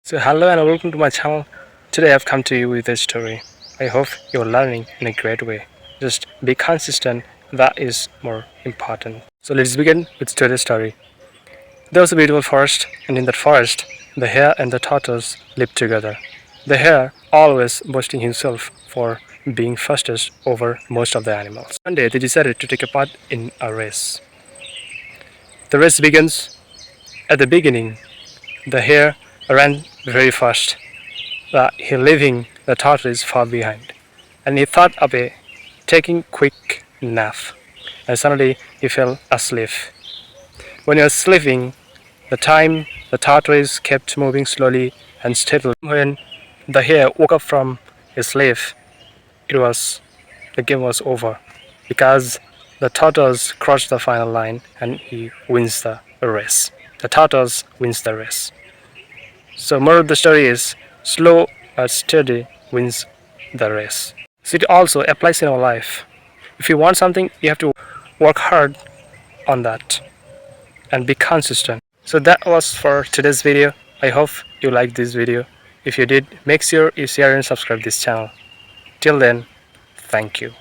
So hello and welcome to my channel. Today I've come to you with a story. I hope you're learning in a great way. Just be consistent, that is more important. So let's begin with today's story. There was a beautiful forest, and in that forest the hare and the tortoise lived together. The hare always boasting himself for being fastest over most of the animals. One day they decided to take a part in a race. The race begins. At the beginning, the hare ran very fast, he leaving the tortoise far behind, and he thought of a taking quick nap, and suddenly he fell asleep. When he was sleeping, the tortoise kept moving slowly and steadily. When the hare woke up from his sleep, it was the game was over, because the tortoise crossed the final line and he wins the race. The tortoise wins the race. So moral of the story is slow but steady wins the race. So it also applies in our life. If you want something, you have to work hard on that and be consistent. So that was for today's video. I hope you liked this video. If you did, make sure you share and subscribe this channel. Till then, thank you.